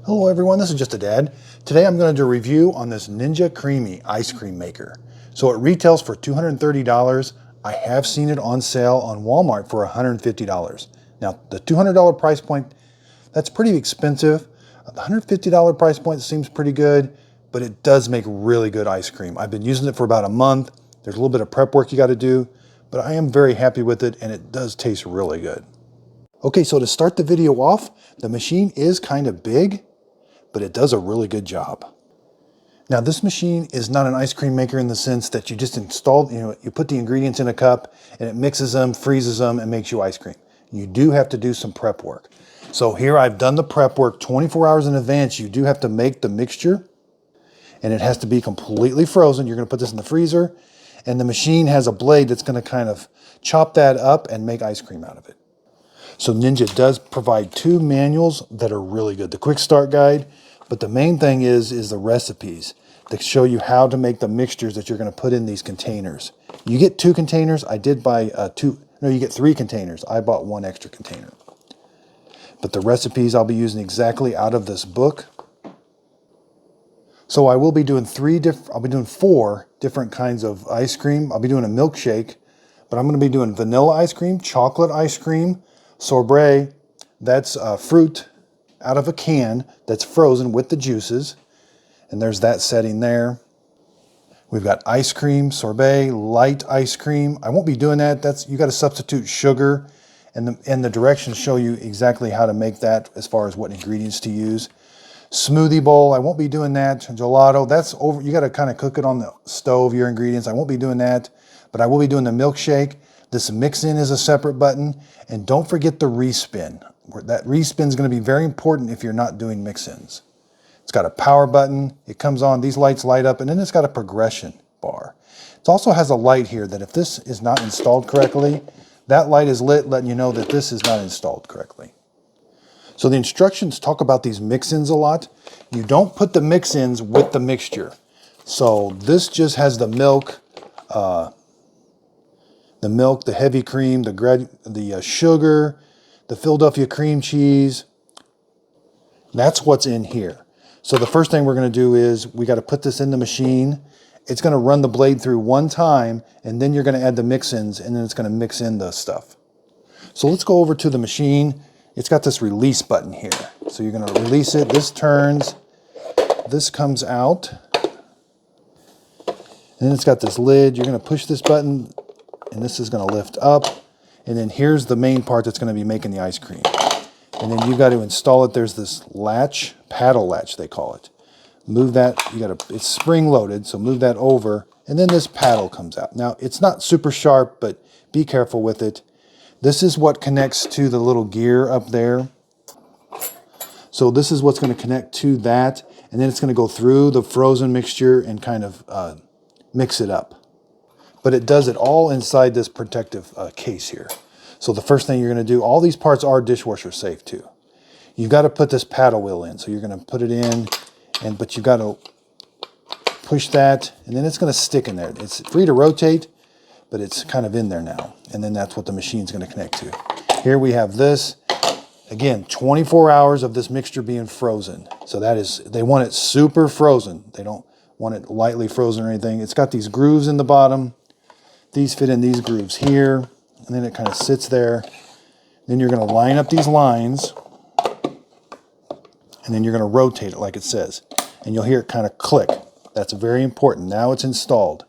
Hello everyone, this is Just a Dad. Today I'm going to do a review on this Ninja CREAMi ice cream maker. So it retails for $230. I have seen it on sale on Walmart for $150. Now the $200 price point, that's pretty expensive. The $150 price point seems pretty good, but it does make really good ice cream. I've been using it for about a month. There's a little bit of prep work you got to do, but I am very happy with it and it does taste really good. Okay, so to start the video off, the machine is kind of big, but it does a really good job. Now this machine is not an ice cream maker in the sense that you just install, you put the ingredients in a cup and it mixes them, freezes them, and makes you ice cream. You do have to do some prep work. So here I've done the prep work 24 hours in advance. You do have to make the mixture and it has to be completely frozen. You're gonna put this in the freezer and the machine has a blade that's gonna kind of chop that up and make ice cream out of it. So Ninja does provide two manuals that are really good. The quick start guide, but the main thing is the recipes that show you how to make the mixtures that you're going to put in these containers. You get 2 containers. I did buy you get 3 containers. I bought 1 extra container. But the recipes I'll be using exactly out of this book. So I will be doing 4 different kinds of ice cream. I'll be doing a milkshake, but I'm going to be doing vanilla ice cream, chocolate ice cream, sorbet, that's fruit out of a can that's frozen with the juices. And there's that setting there. We've got ice cream, sorbet, light ice cream. I won't be doing that. You got to substitute sugar, and the directions show you exactly how to make that as far as what ingredients to use. Smoothie bowl, I won't be doing that. Gelato, that's over. You got to kind of cook it on the stove, your ingredients. I won't be doing that, but I will be doing the milkshake. This mix-in is a separate button, and don't forget the respin. That respin is going to be very important if you're not doing mix-ins. It's got a power button, it comes on, these lights light up, and then it's got a progression bar. It also has a light here that if this is not installed correctly, that light is lit, letting you know that this is not installed correctly. So the instructions talk about these mix-ins a lot. You don't put the mix-ins with the mixture. So this just has the milk, the heavy cream, the sugar, the Philadelphia cream cheese. That's what's in here. So the first thing we're going to do is we got to put this in the machine. It's going to run the blade through one time, and then you're going to add the mix-ins, and then it's going to mix in the stuff. So let's go over to the machine. It's got this release button here. So you're going to release it. This turns. This comes out. And then it's got this lid. You're going to push this button, and this is going to lift up. And then here's the main part that's going to be making the ice cream. And then you've got to install it. There's this latch, paddle latch they call it. Move that, it's spring loaded, so move that over, and then this paddle comes out. Now, it's not super sharp, but be careful with it. This is what connects to the little gear up there. So this is what's going to connect to that, and then it's going to go through the frozen mixture and kind of mix it up. But it does it all inside this protective case here. So the first thing you're going to do, all these parts are dishwasher safe too. You've got to put this paddle wheel in. So you're going to put it in, but you've got to push that, and then it's going to stick in there. It's free to rotate, but it's kind of in there now. And then that's what the machine's going to connect to. Here we have this. Again, 24 hours of this mixture being frozen. So that is, they want it super frozen. They don't want it lightly frozen or anything. It's got these grooves in the bottom. These fit in these grooves here. And then it kind of sits there. Then you're going to line up these lines. And then you're going to rotate it like it says. And you'll hear it kind of click. That's very important. Now it's installed.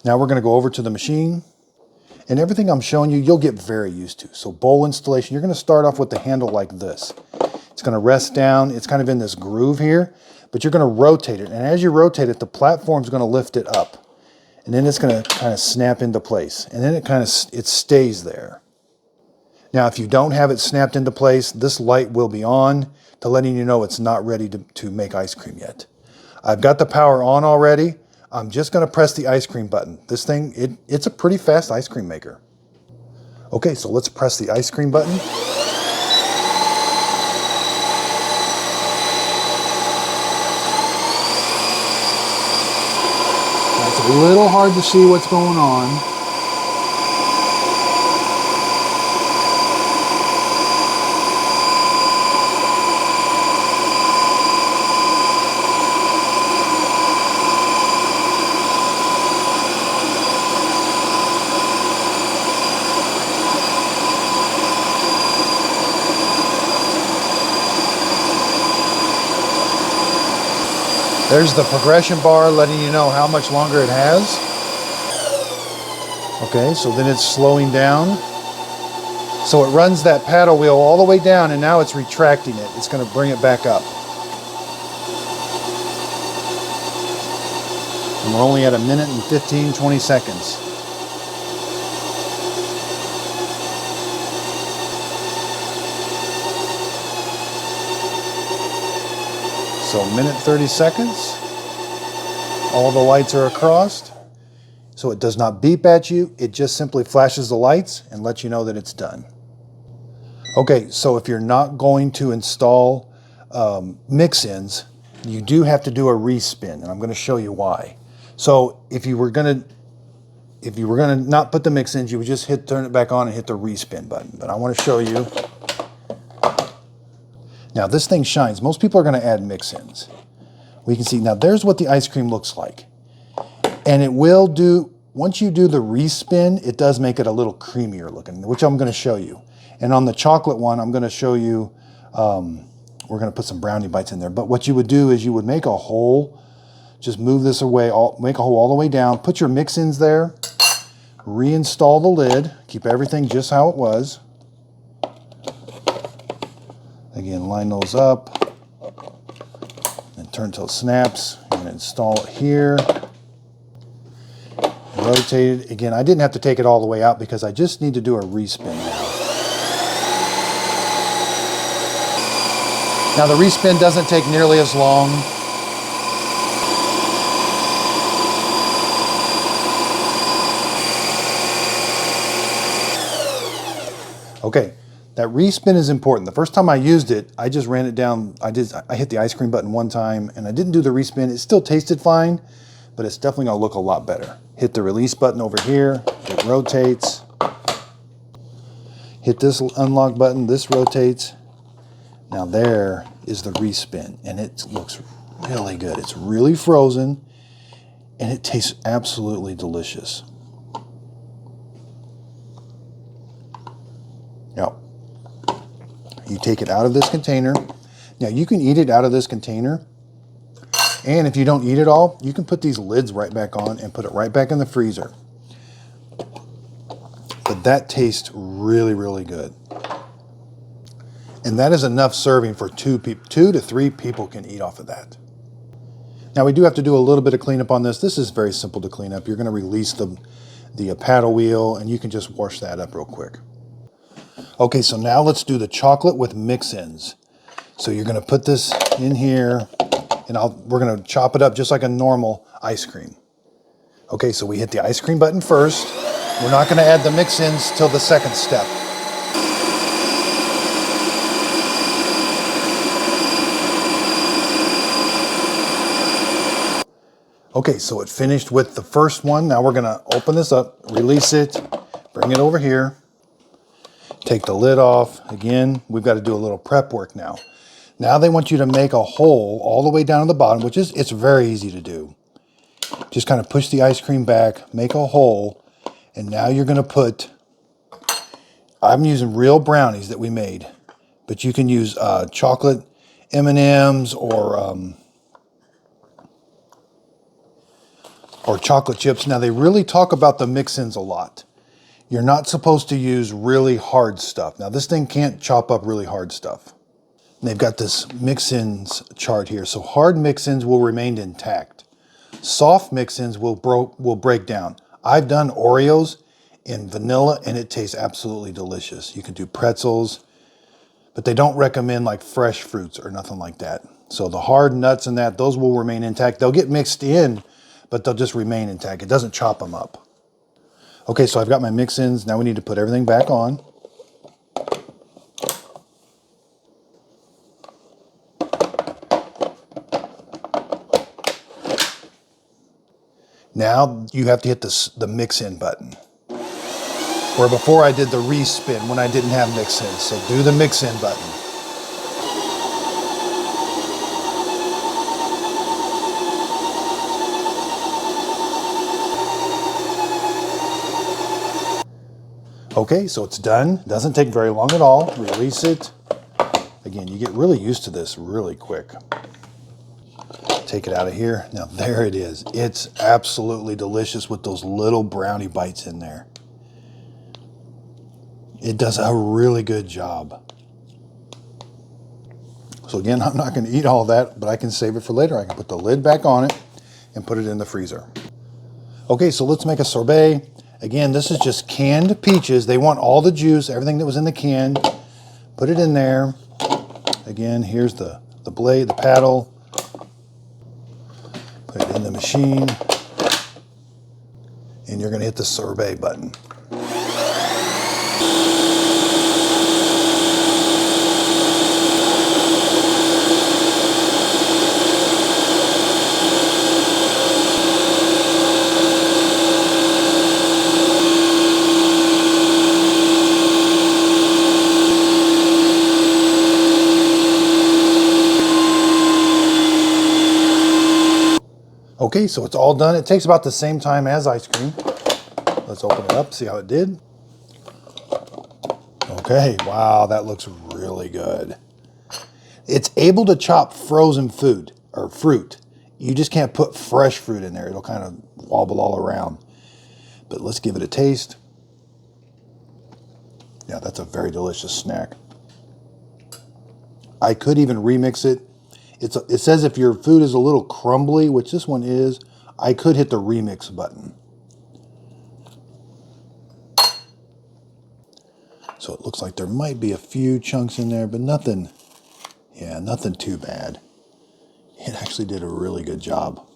Now we're going to go over to the machine. And everything I'm showing you, you'll get very used to. So bowl installation, you're going to start off with the handle like this. It's going to rest down. It's kind of in this groove here. But you're going to rotate it. And as you rotate it, the platform's going to lift it up. And then it's going to kind of snap into place. And then it stays there. Now, if you don't have it snapped into place, this light will be on to letting you know it's not ready to make ice cream yet. I've got the power on already. I'm just going to press the ice cream button. This thing, it's a pretty fast ice cream maker. Okay, so let's press the ice cream button. It's a little hard to see what's going on. There's the progression bar letting you know how much longer it has. Okay, so then it's slowing down. So it runs that paddle wheel all the way down, and now it's retracting it. It's going to bring it back up. And we're only at 1 minute and 15, 20 seconds. So 1 minute 30 seconds. All the lights are across. So it does not beep at you. It just simply flashes the lights and lets you know that it's done. Okay, so if you're not going to install mix-ins, you do have to do a respin, and I'm going to show you why. So if you were going to not put the mix-ins, you would just turn it back on and hit the respin button. But I want to show you. Now this thing shines. Most people are going to add mix-ins. We can see now there's what the ice cream looks like, and it will do. Once you do the respin, it does make it a little creamier looking, which I'm going to show you. And on the chocolate one, I'm going to show you, we're going to put some brownie bites in there. But what you would do is you would make a hole, just move this away, make a hole all the way down, put your mix-ins there, reinstall the lid, keep everything just how it was. Again, line those up, and turn until it snaps, and install it here. Rotate it. Again, I didn't have to take it all the way out because I just need to do a respin now. Now the respin doesn't take nearly as long. Okay, that respin is important. The first time I used it, I just ran it down. I hit the ice cream button one time and I didn't do the respin. It still tasted fine, but it's definitely gonna look a lot better. Hit the release button over here, it rotates. Hit this unlock button, this rotates. Now there is the respin, and it looks really good. It's really frozen, and it tastes absolutely delicious. Now, you take it out of this container. Now you can eat it out of this container, and if you don't eat it all, you can put these lids right back on and put it right back in the freezer. But that tastes really, really good. And that is enough serving for 2 to 3 people can eat off of that. Now we do have to do a little bit of cleanup on this. This is very simple to clean up. You're going to release the paddle wheel, and you can just wash that up real quick. Okay, so now let's do the chocolate with mix-ins. So you're going to put this in here, and we're going to chop it up just like a normal ice cream. Okay, so we hit the ice cream button first. We're not going to add the mix-ins till the second step. Okay, so it finished with the first one. Now we're gonna open this up, release it, bring it over here, take the lid off. Again, we've got to do a little prep work now. Now they want you to make a hole all the way down to the bottom, which it's very easy to do. Just kind of push the ice cream back, make a hole, and now you're gonna put, I'm using real brownies that we made, but you can use chocolate M&Ms or chocolate chips. Now they really talk about the mix-ins a lot. You're not supposed to use really hard stuff. Now this thing can't chop up really hard stuff. And they've got this mix-ins chart here. So hard mix-ins will remain intact. Soft mix-ins will break down. I've done Oreos in vanilla and it tastes absolutely delicious. You can do pretzels, but they don't recommend like fresh fruits or nothing like that. So the hard nuts and those will remain intact. They'll get mixed in, but they'll just remain intact. It doesn't chop them up. Okay, so I've got my mix-ins. Now we need to put everything back on. Now you have to hit the mix-in button. Where before I did the respin when I didn't have mix-ins. So do the mix-in button. Okay, so it's done. Doesn't take very long at all. Release it. Again, you get really used to this really quick. Take it out of here. Now there it is. It's absolutely delicious with those little brownie bites in there. It does a really good job. So again, I'm not going to eat all that, but I can save it for later. I can put the lid back on it and put it in the freezer. Okay, so let's make a sorbet. Again, this is just canned peaches. They want all the juice, everything that was in the can. Put it in there. Again, here's the blade, the paddle. Put it in the machine. And you're going to hit the sorbet button. Okay, so it's all done. It takes about the same time as ice cream. Let's open it up, see how it did. Okay, wow, that looks really good. It's able to chop frozen food or fruit. You just can't put fresh fruit in there. It'll kind of wobble all around. But let's give it a taste. Yeah, that's a very delicious snack. I could even remix it. It says if your food is a little crumbly, which this one is, I could hit the remix button. So it looks like there might be a few chunks in there, but nothing, yeah, nothing too bad. It actually did a really good job.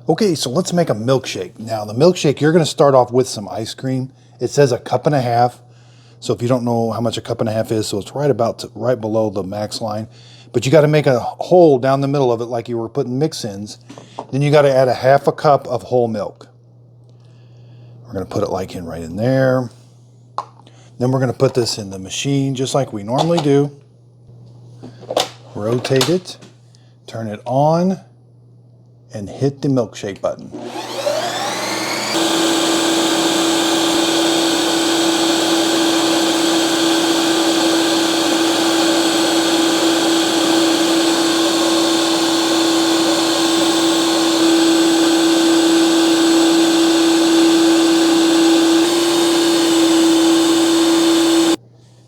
Okay, so let's make a milkshake. Now the milkshake, you're gonna start off with some ice cream. It says 1.5 cups. So if you don't know how much 1.5 cups is, so it's right below the max line. But you got to make a hole down the middle of it like you were putting mix-ins. Then you got to add 1/2 cup of whole milk. We're going to put it like right in there. Then we're going to put this in the machine just like we normally do. Rotate it, turn it on, and hit the milkshake button.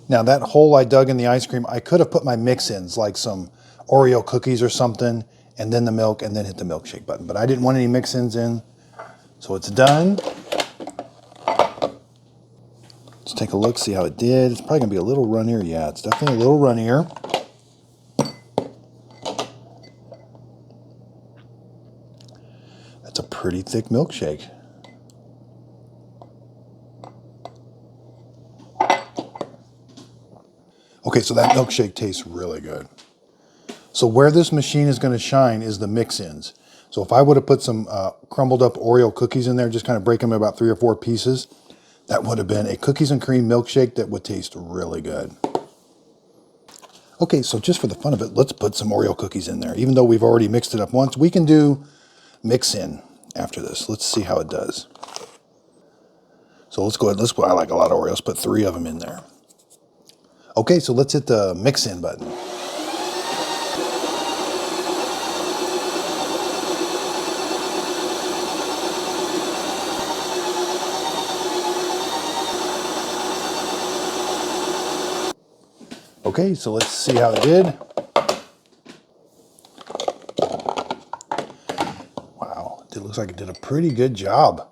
Now that hole I dug in the ice cream, I could have put my mix-ins like some Oreo cookies or something, and then the milk, and then hit the milkshake button. But I didn't want any mix-ins in, so it's done. Let's take a look, see how it did. It's probably gonna be a little runnier. Yeah, it's definitely a little runnier. That's a pretty thick milkshake. Okay, so that milkshake tastes really good. So where this machine is going to shine is the mix-ins. So if I would have put some crumbled up Oreo cookies in there, just kind of break them in about 3 or 4 pieces, that would have been a cookies and cream milkshake that would taste really good. Okay, so just for the fun of it, let's put some Oreo cookies in there. Even though we've already mixed it up once, we can do mix-in after this. Let's see how it does. So let's go ahead, I like a lot of Oreos, put 3 of them in there. Okay, so let's hit the mix-in button. Okay, so let's see how it did. Wow, it looks like it did a pretty good job.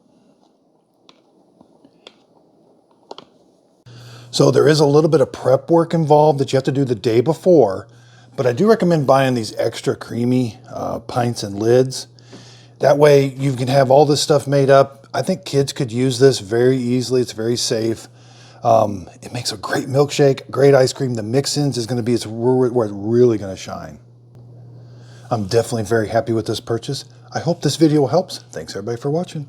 So there is a little bit of prep work involved that you have to do the day before, but I do recommend buying these extra creamy pints and lids. That way you can have all this stuff made up. I think kids could use this very easily. It's very safe. It makes a great milkshake, great ice cream. The mix-ins is going to be where it's really going to shine. I'm definitely very happy with this purchase. I hope this video helps. Thanks everybody for watching.